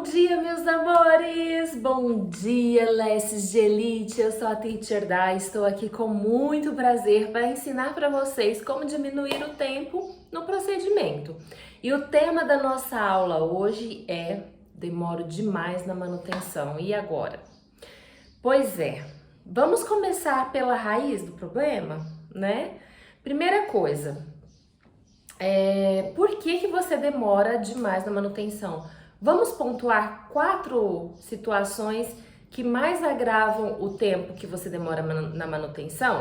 dia, meus amores! Bom dia, Lesses de Elite! Eu sou a Teacher Dai, estou aqui com muito prazer para ensinar para vocês como diminuir o tempo no procedimento. E o tema da nossa aula hoje é demoro demais na manutenção. E agora? Pois é, vamos começar pela raiz do problema, né? Primeira coisa, por que você demora demais na manutenção? Vamos pontuar 4 situações que mais agravam o tempo que você demora na manutenção?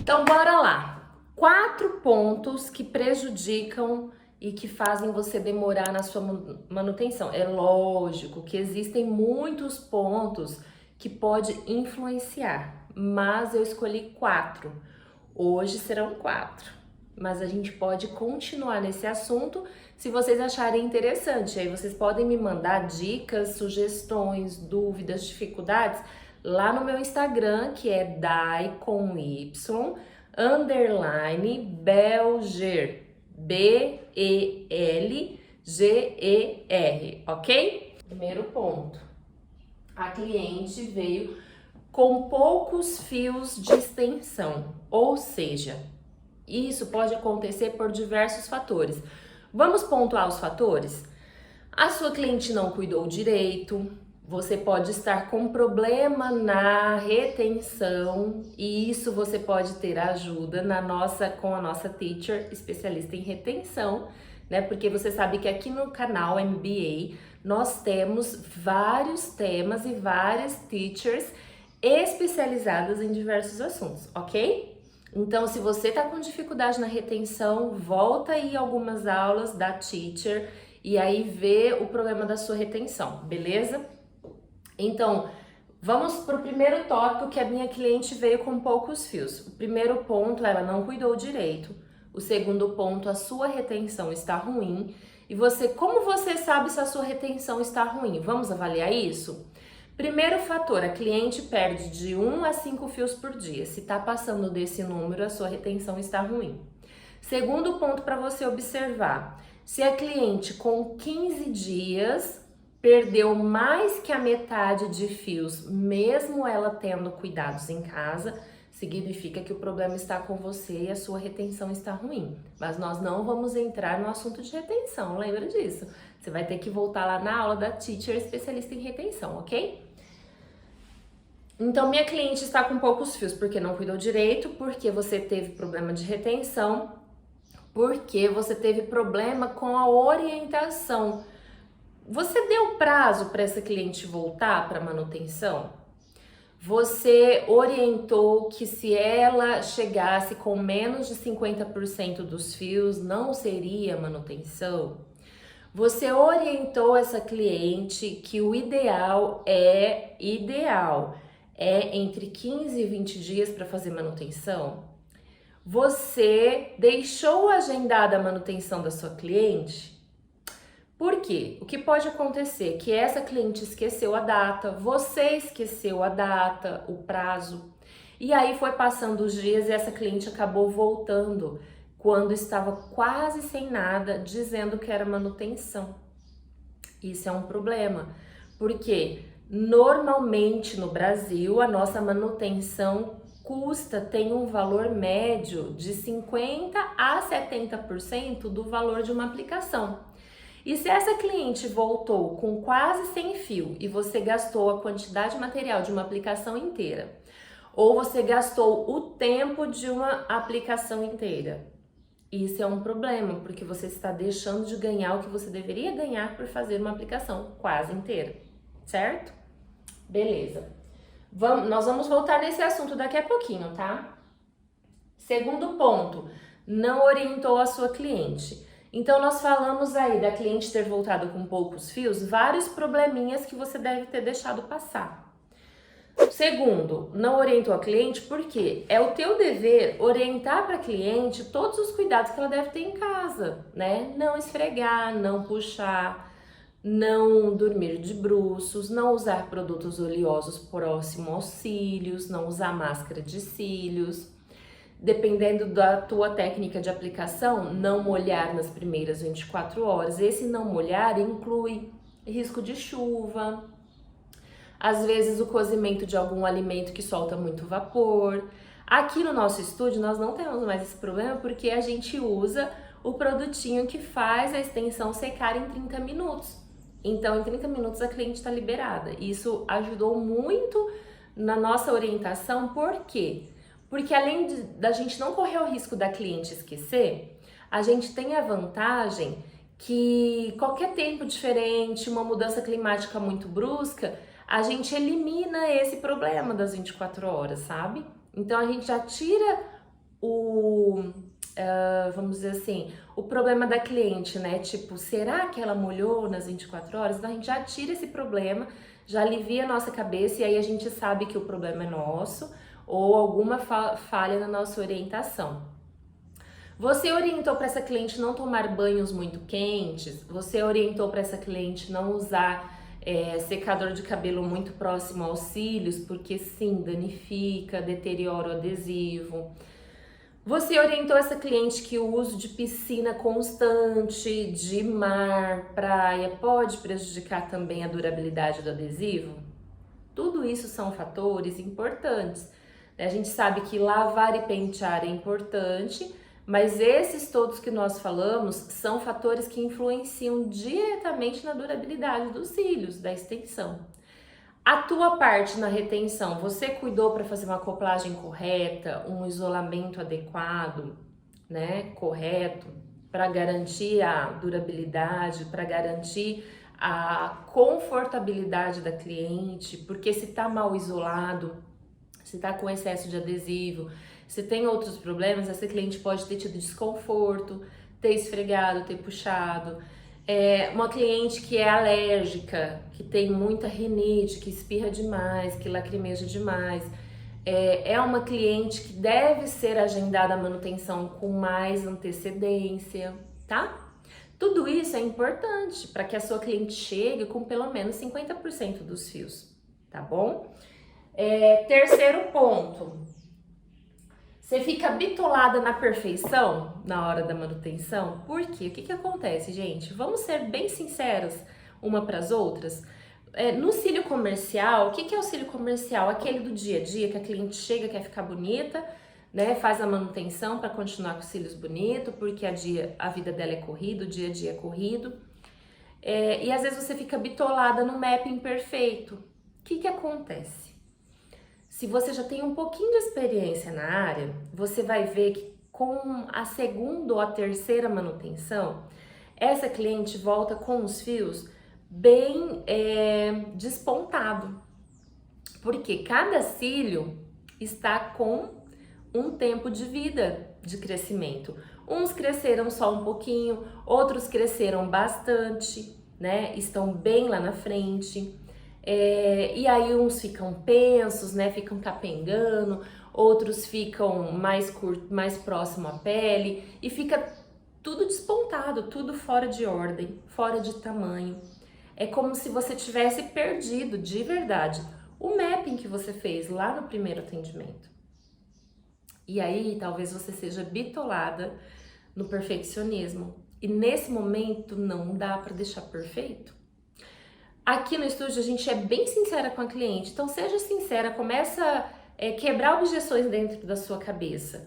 Então, bora lá! 4 pontos que prejudicam e que fazem você demorar na sua manutenção. É lógico que existem muitos pontos que pode influenciar, mas eu escolhi 4. Hoje serão 4. Mas a gente pode continuar nesse assunto se vocês acharem interessante. Aí vocês podem me mandar dicas, sugestões, dúvidas, dificuldades lá no meu Instagram, que é Dai com Y, underline Belger, B-E-L-G-E-R, ok? Primeiro ponto, a cliente veio com poucos fios de extensão, ou seja, isso pode acontecer por diversos fatores. Vamos pontuar os fatores? A sua cliente não cuidou direito, você pode estar com problema na retenção e isso você pode ter ajuda com a nossa teacher especialista em retenção, né? Porque você sabe que aqui no canal MBA nós temos vários temas e várias teachers especializadas em diversos assuntos, ok? Então, se você tá com dificuldade na retenção, volta aí algumas aulas da teacher e aí vê o problema da sua retenção, beleza? Então, vamos pro primeiro tópico, que a minha cliente veio com poucos fios. O primeiro ponto, ela não cuidou direito. O segundo ponto, a sua retenção está ruim. E como você sabe se a sua retenção está ruim? Vamos avaliar isso? Primeiro fator, a cliente perde de 1 a 5 fios por dia. Se está passando desse número, a sua retenção está ruim. Segundo ponto para você observar, se a cliente com 15 dias perdeu mais que a metade de fios, mesmo ela tendo cuidados em casa, significa que o problema está com você e a sua retenção está ruim. Mas nós não vamos entrar no assunto de retenção, lembra disso? Você vai ter que voltar lá na aula da teacher especialista em retenção, ok? Então, minha cliente está com poucos fios porque não cuidou direito, porque você teve problema de retenção, porque você teve problema com a orientação. Você deu prazo para essa cliente voltar para manutenção? Você orientou que se ela chegasse com menos de 50% dos fios, não seria manutenção? Você orientou essa cliente que o ideal é entre 15 e 20 dias para fazer manutenção? Você deixou agendada a manutenção da sua cliente? Por quê? O que pode acontecer? Que essa cliente esqueceu a data, você esqueceu a data, o prazo, e aí foi passando os dias e essa cliente acabou voltando quando estava quase sem nada, dizendo que era manutenção. Isso é um problema, porque normalmente no Brasil a nossa manutenção tem um valor médio de 50 a 70% do valor de uma aplicação. E se essa cliente voltou com quase sem fio e você gastou a quantidade de material de uma aplicação inteira, ou você gastou o tempo de uma aplicação inteira, isso é um problema, porque você está deixando de ganhar o que você deveria ganhar por fazer uma aplicação quase inteira, certo? Beleza. Nós vamos voltar nesse assunto daqui a pouquinho, tá? Segundo ponto, não orientou a sua cliente. Então, nós falamos aí da cliente ter voltado com poucos fios, vários probleminhas que você deve ter deixado passar. Segundo, não orientou a cliente porque é o teu dever orientar para a cliente todos os cuidados que ela deve ter em casa, né? Não esfregar, não puxar, não dormir de bruços, não usar produtos oleosos próximo aos cílios, não usar máscara de cílios. dependendo da tua técnica de aplicação, não molhar nas primeiras 24 horas. Esse não molhar inclui risco de chuva, às vezes o cozimento de algum alimento que solta muito vapor. Aqui no nosso estúdio nós não temos mais esse problema porque a gente usa o produtinho que faz a extensão secar em 30 minutos. Então, em 30 minutos a cliente está liberada. Isso ajudou muito na nossa orientação. Por quê? Porque além da gente não correr o risco da cliente esquecer, a gente tem a vantagem que qualquer tempo diferente, uma mudança climática muito brusca, a gente elimina esse problema das 24 horas, sabe? Então a gente já tira vamos dizer assim, o problema da cliente, né? Tipo, será que ela molhou nas 24 horas? Então a gente já tira esse problema, já alivia a nossa cabeça e aí a gente sabe que o problema é nosso ou alguma falha na nossa orientação. Você orientou para essa cliente não tomar banhos muito quentes? Você orientou para essa cliente não usar secador de cabelo muito próximo aos cílios, porque sim, danifica, deteriora o adesivo. Você orientou essa cliente que o uso de piscina constante, de mar, praia, pode prejudicar também a durabilidade do adesivo? Tudo isso são fatores importantes. A gente sabe que lavar e pentear é importante, mas esses todos que nós falamos são fatores que influenciam diretamente na durabilidade dos cílios, da extensão. A tua parte na retenção, você cuidou para fazer uma acoplagem correta, um isolamento adequado, né, correto, para garantir a durabilidade, para garantir a confortabilidade da cliente, porque se tá mal isolado, se tá com excesso de adesivo, se tem outros problemas, essa cliente pode ter tido desconforto, ter esfregado, ter puxado. Uma cliente que é alérgica, que tem muita rinite, que espirra demais, que lacrimeja demais, é uma cliente que deve ser agendada a manutenção com mais antecedência, tá? Tudo isso é importante para que a sua cliente chegue com pelo menos 50% dos fios, tá bom? Terceiro ponto. Você fica bitolada na perfeição na hora da manutenção? Por quê? O que acontece, gente? Vamos ser bem sinceras uma para as outras. No cílio comercial, o que é o cílio comercial? Aquele do dia a dia, que a cliente chega, quer ficar bonita, né? Faz a manutenção para continuar com os cílios bonitos, porque a vida dela é corrida, o dia a dia é corrido. E às vezes você fica bitolada no mapping perfeito. O que acontece? Se você já tem um pouquinho de experiência na área, você vai ver que com a segunda ou a terceira manutenção, essa cliente volta com os fios bem despontado, porque cada cílio está com um tempo de vida de crescimento. Uns cresceram só um pouquinho, outros cresceram bastante, né? Estão bem lá na frente. E aí uns ficam pensos, né? Ficam capengando, outros ficam mais próximo à pele e fica tudo despontado, tudo fora de ordem, fora de tamanho. É como se você tivesse perdido de verdade o mapping que você fez lá no primeiro atendimento. E aí talvez você seja bitolada no perfeccionismo. E nesse momento não dá para deixar perfeito. Aqui no estúdio a gente é bem sincera com a cliente, então seja sincera, começa a quebrar objeções dentro da sua cabeça.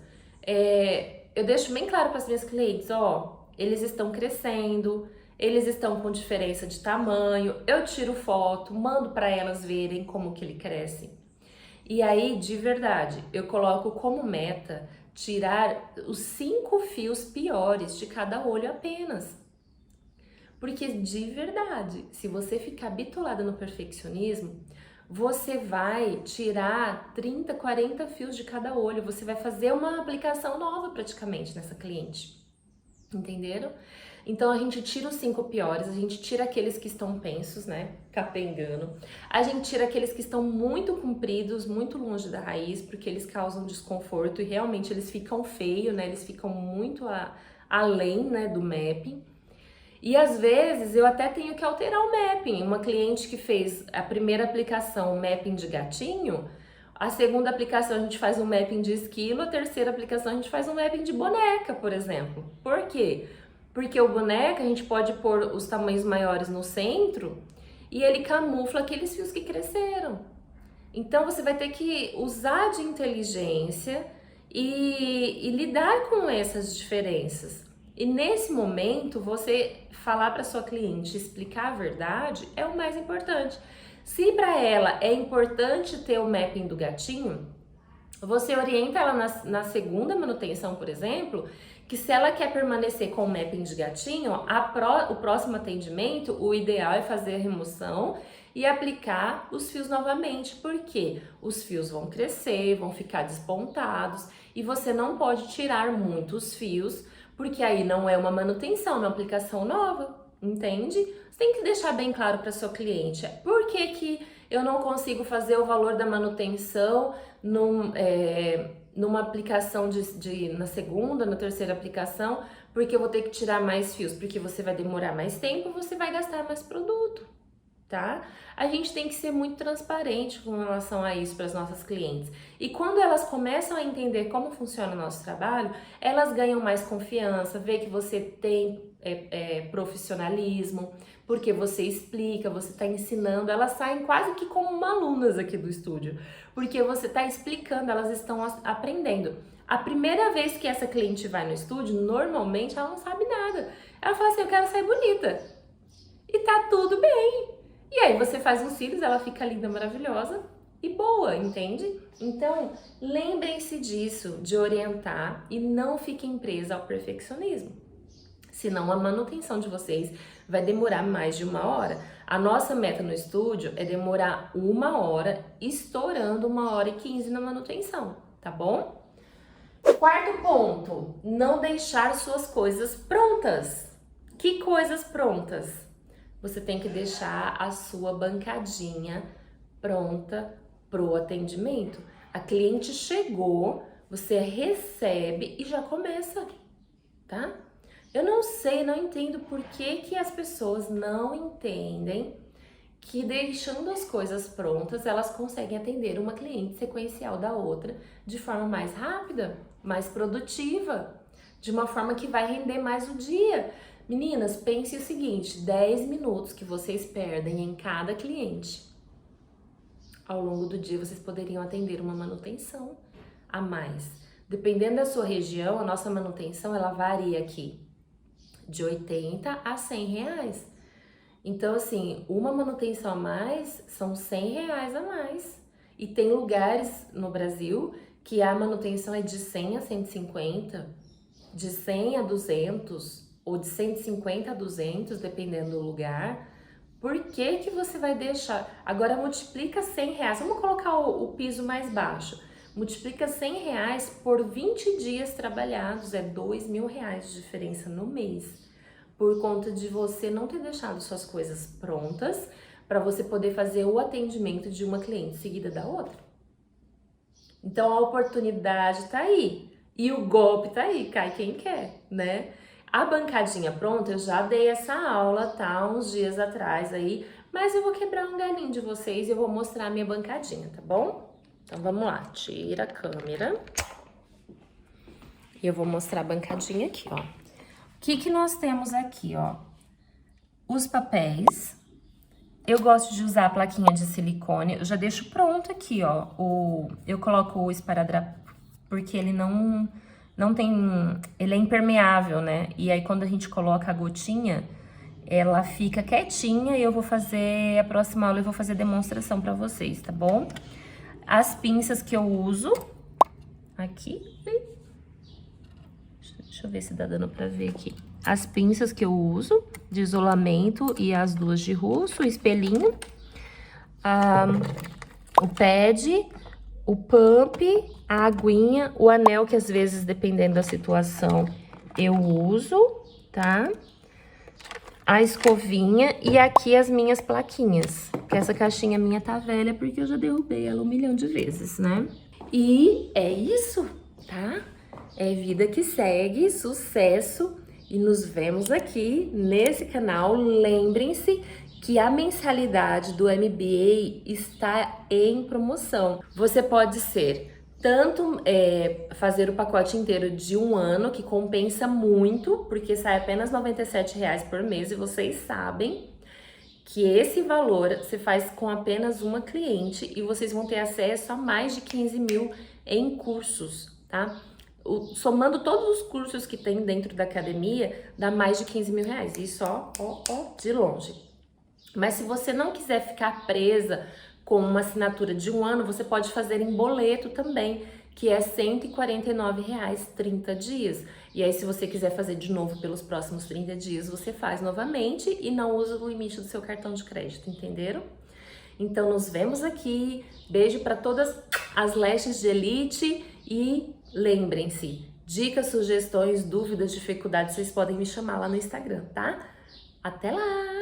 Eu deixo bem claro para as minhas clientes, eles estão crescendo, eles estão com diferença de tamanho, eu tiro foto, mando para elas verem como que ele cresce. E aí, de verdade, eu coloco como meta tirar os 5 fios piores de cada olho apenas. Porque de verdade, se você ficar bitolada no perfeccionismo, você vai tirar 30, 40 fios de cada olho, você vai fazer uma aplicação nova praticamente nessa cliente, entenderam? Então a gente tira os 5 piores, a gente tira aqueles que estão pensos, né, capengando, a gente tira aqueles que estão muito compridos, muito longe da raiz, porque eles causam desconforto e realmente eles ficam feios, né, eles ficam muito além, né, do mapping. E às vezes eu até tenho que alterar o mapping. Uma cliente que fez a primeira aplicação, o mapping de gatinho, A segunda aplicação a gente faz um mapping de esquilo, a terceira aplicação a gente faz um mapping de boneca, por exemplo. Por quê? Porque o boneca a gente pode pôr os tamanhos maiores no centro e ele camufla aqueles fios que cresceram. Então você vai ter que usar de inteligência e lidar com essas diferenças. E nesse momento, você falar para sua cliente, explicar a verdade é o mais importante. Se para ela é importante ter o mapping do gatinho, você orienta ela na segunda manutenção, por exemplo, que se ela quer permanecer com o mapping de gatinho, o próximo atendimento, o ideal é fazer a remoção e aplicar os fios novamente, porque os fios vão crescer, vão ficar despontados e você não pode tirar muitos fios, porque aí não é uma manutenção, é uma aplicação nova, entende? Você tem que deixar bem claro para seu cliente, por que eu não consigo fazer o valor da manutenção numa aplicação na segunda, na terceira aplicação, porque eu vou ter que tirar mais fios, porque você vai demorar mais tempo, você vai gastar mais produto, tá? A gente tem que ser muito transparente com relação a isso para as nossas clientes. E quando elas começam a entender como funciona o nosso trabalho, elas ganham mais confiança, vê que você tem profissionalismo, porque você explica, você está ensinando, elas saem quase que como alunas aqui do estúdio, porque você está explicando, elas estão aprendendo. A primeira vez que essa cliente vai no estúdio, normalmente ela não sabe nada. Ela fala assim, eu quero sair bonita. E tá tudo bem. E aí você faz uns cílios, ela fica linda, maravilhosa e boa, entende? Então, lembrem-se disso, de orientar e não fiquem presa ao perfeccionismo. Senão a manutenção de vocês vai demorar mais de 1 hora. A nossa meta no estúdio é demorar 1 hora, estourando 1h15 na manutenção, tá bom? Quarto ponto, não deixar suas coisas prontas. Que coisas prontas? Você tem que deixar a sua bancadinha pronta pro atendimento. A cliente chegou, você recebe e já começa, tá? Eu não sei, não entendo por que as pessoas não entendem que deixando as coisas prontas, elas conseguem atender uma cliente sequencial da outra de forma mais rápida, mais produtiva, de uma forma que vai render mais o dia. Meninas, pense o seguinte, 10 minutos que vocês perdem em cada cliente, ao longo do dia vocês poderiam atender uma manutenção a mais. Dependendo da sua região, a nossa manutenção ela varia aqui de 80 a 100 reais. Então, assim, uma manutenção a mais são 100 reais a mais. E tem lugares no Brasil que a manutenção é de 100 a 150, de 100 a 200, ou de 150 a 200, dependendo do lugar. Por que você vai deixar? Agora multiplica 100 reais, vamos colocar o piso mais baixo. Multiplica 100 reais por 20 dias trabalhados, é 2.000 reais de diferença no mês. Por conta de você não ter deixado suas coisas prontas para você poder fazer o atendimento de uma cliente seguida da outra. Então a oportunidade tá aí e o golpe tá aí, cai quem quer, né? A bancadinha pronta, eu já dei essa aula, tá? Uns dias atrás aí, mas eu vou quebrar um galhinho de vocês e eu vou mostrar a minha bancadinha, tá bom? Então vamos lá, tira a câmera e eu vou mostrar a bancadinha aqui, ó. O que nós temos aqui, ó? Os papéis. Eu gosto de usar a plaquinha de silicone, eu já deixo pronto aqui, ó. Eu coloco o esparadrapo porque ele não tem, ele é impermeável, né? E aí quando a gente coloca a gotinha, ela fica quietinha e eu vou fazer, a próxima aula eu vou fazer demonstração pra vocês, tá bom? As pinças que eu uso, aqui, deixa eu ver se dá dando pra ver aqui. As pinças que eu uso de isolamento e as duas de rosto, o espelhinho, o pad, o pump, a aguinha, o anel que às vezes, dependendo da situação, eu uso, tá? A escovinha e aqui as minhas plaquinhas, que essa caixinha minha tá velha porque eu já derrubei ela 1 milhão de vezes, né? E é isso, tá? É vida que segue, sucesso e nos vemos aqui nesse canal. Lembrem-se que a mensalidade do MBA está em promoção. Você pode ser tanto fazer o pacote inteiro de 1 ano, que compensa muito, porque sai apenas R$ 97,00 por mês, e vocês sabem que esse valor você faz com apenas uma cliente e vocês vão ter acesso a mais de 15 mil em cursos, tá? Somando todos os cursos que tem dentro da academia, dá mais de 15 mil reais, isso ó, de longe. Mas se você não quiser ficar presa com uma assinatura de 1 ano, você pode fazer em boleto também, que é R$ 149,00, 30 dias. E aí, se você quiser fazer de novo pelos próximos 30 dias, você faz novamente e não usa o limite do seu cartão de crédito, entenderam? Então, nos vemos aqui. Beijo para todas as lestes de elite e lembrem-se, dicas, sugestões, dúvidas, dificuldades, vocês podem me chamar lá no Instagram, tá? Até lá!